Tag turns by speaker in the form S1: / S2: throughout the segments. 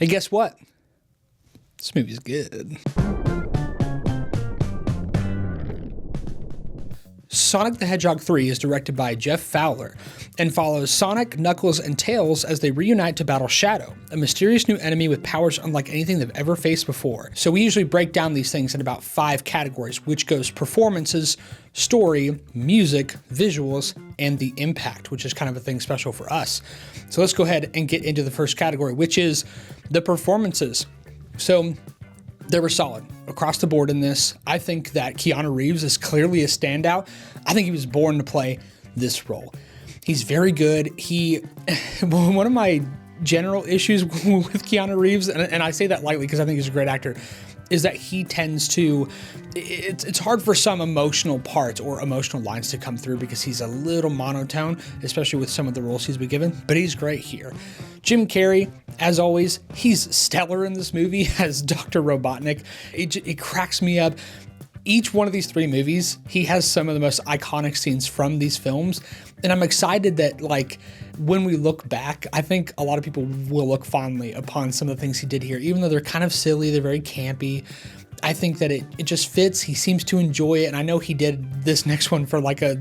S1: And guess what? This movie's good. Sonic the Hedgehog 3 is directed by Jeff Fowler and follows Sonic, Knuckles, and Tails as they reunite to battle Shadow, a mysterious new enemy with powers unlike anything they've ever faced before. So we usually break down these things in about 5 categories, which goes performances, story, music, visuals, and the impact, which is kind of a thing special for us. So let's go ahead and get into the first category, which is the performances. So they were solid across the board in this. I think that Keanu Reeves is clearly a standout. I think he was born to play this role. He's very good. One of my general issues with Keanu Reeves, and I say that lightly because I think he's a great actor, is that he tends to, it's hard for some emotional parts or emotional lines to come through because he's a little monotone, especially with some of the roles he's been given, but he's great here. Jim Carrey, as always, he's stellar in this movie as Dr. Robotnik. It cracks me up. Each one of these 3 movies, he has some of the most iconic scenes from these films. And I'm excited that, like, when we look back, I think a lot of people will look fondly upon some of the things he did here, even though they're kind of silly, they're very campy. I think that it just fits. He seems to enjoy it. And I know he did this next one for like a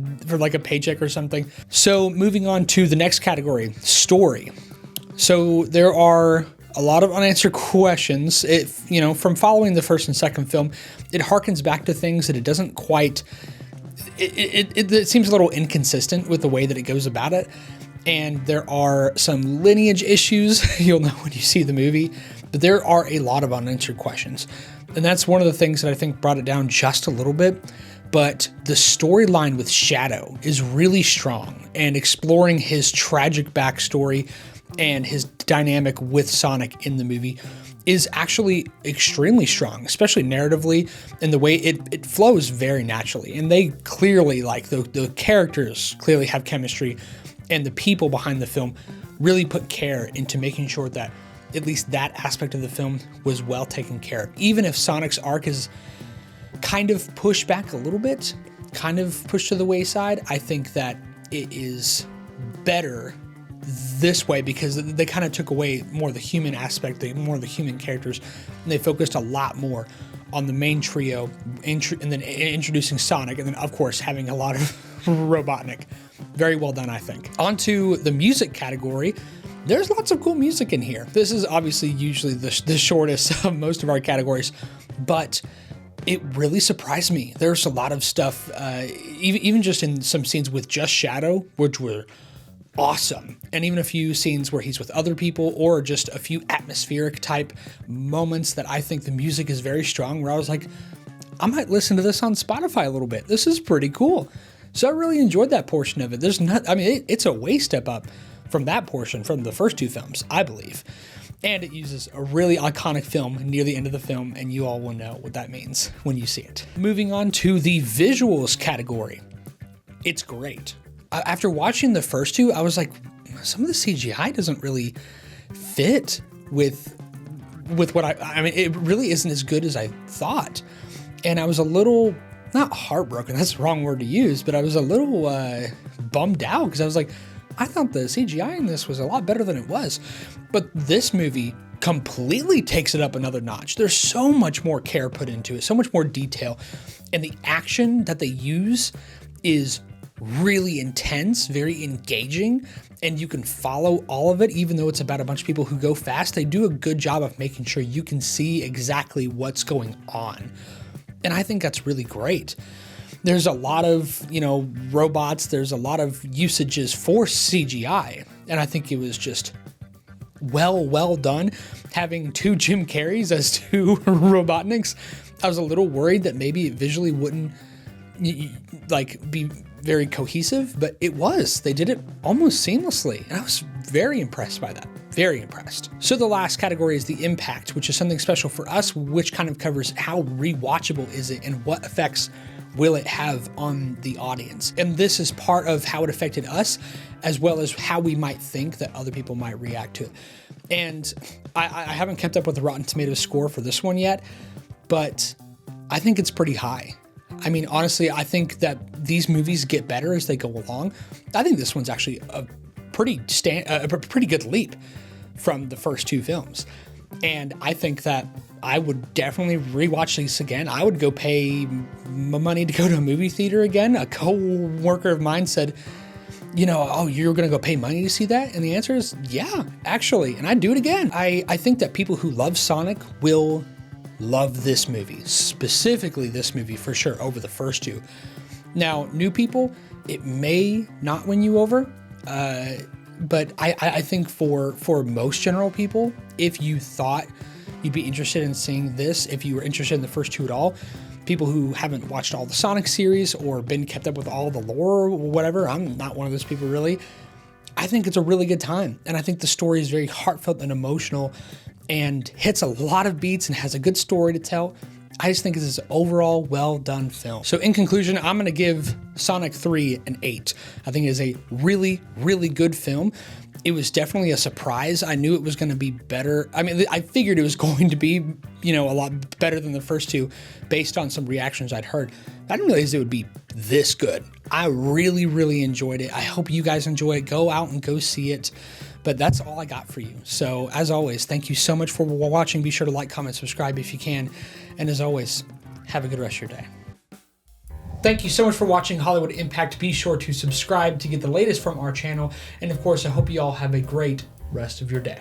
S1: paycheck or something. So moving on to the next category, story. So there are a lot of unanswered questions. From following the first and second film, it harkens back to things that it doesn't quite, it seems a little inconsistent with the way that it goes about it. And there are some lineage issues, you'll know when you see the movie, but there are a lot of unanswered questions. And that's one of the things that I think brought it down just a little bit. But the storyline with Shadow is really strong, and exploring his tragic backstory and his dynamic with Sonic in the movie is actually extremely strong, especially narratively, and the way it flows very naturally. And they clearly, like, the characters clearly have chemistry, and the people behind the film really put care into making sure that at least that aspect of the film was well taken care of. Even if Sonic's arc is kind of pushed back a little bit, kind of pushed to the wayside, I think that it is better this way because they kind of took away more of the human aspect, more of the human characters, and they focused a lot more on the main trio, and then introducing Sonic, and then of course having a lot of Robotnik. Very well done, I think. On to the music category. There's lots of cool music in here. This is obviously usually the shortest of most of our categories, but it really surprised me. There's a lot of stuff, even just in some scenes with just Shadow, which were awesome. And even a few scenes where he's with other people, or just a few atmospheric type moments that I think the music is very strong, where I was like, I might listen to this on Spotify a little bit. This is pretty cool. So I really enjoyed that portion of it. It's a way step up from that portion from the first 2 films, I believe. And it uses a really iconic film near the end of the film, and you all will know what that means when you see it. Moving on to the visuals category. It's great. After watching the first 2, I was like, some of the CGI doesn't really fit with what it really isn't as good as I thought. And I was a little, not heartbroken, that's the wrong word to use, but I was a little bummed out because I was like, I thought the CGI in this was a lot better than it was. But this movie completely takes it up another notch. There's so much more care put into it, so much more detail. And the action that they use is really intense, very engaging, and you can follow all of it, even though it's about a bunch of people who go fast. They do a good job of making sure you can see exactly what's going on. And I think that's really great. There's a lot of, robots. There's a lot of usages for CGI. And I think it was just well done. Having 2 Jim Carreys as 2 Robotniks, I was a little worried that maybe it visually wouldn't be very cohesive, but it was. They did it almost seamlessly, and I was very impressed by that. Very impressed. So the last category is the impact, which is something special for us, which kind of covers how rewatchable is it and what effects will it have on the audience. And this is part of how it affected us, as well as how we might think that other people might react to it. And I haven't kept up with the Rotten Tomatoes score for this one yet, but I think it's pretty high. I mean, honestly, I think that these movies get better as they go along. I think this one's actually a pretty good leap from the first 2 films. And I think that I would definitely rewatch these again. I would go pay money to go to a movie theater again. A co-worker of mine said, you know, oh, you're going to go pay money to see that? And the answer is, yeah, actually. And I'd do it again. I think that people who love Sonic will love this movie, specifically this movie for sure, over the first two. Now, new people, it may not win you over, but I think for most general people, if you thought you'd be interested in seeing this, if you were interested in the first two at all, people who haven't watched all the Sonic series or been kept up with all the lore or whatever, I'm not one of those people really, I think it's a really good time. And I think the story is very heartfelt and emotional and hits a lot of beats and has a good story to tell. I just think this is an overall well done film. So in conclusion, I'm going to give Sonic 3 an 8. I think it is a really, really good film. It was definitely a surprise. I knew it was going to be better. I mean, I figured it was going to be, you know, a lot better than the first two based on some reactions I'd heard. I didn't realize it would be this good. I really, really enjoyed it. I hope you guys enjoy it. Go out and go see it. But that's all I got for you. So as always, thank you so much for watching. Be sure to like, comment, subscribe if you can. And as always, have a good rest of your day. Thank you so much for watching Hollywood Impact. Be sure to subscribe to get the latest from our channel. And of course, I hope you all have a great rest of your day.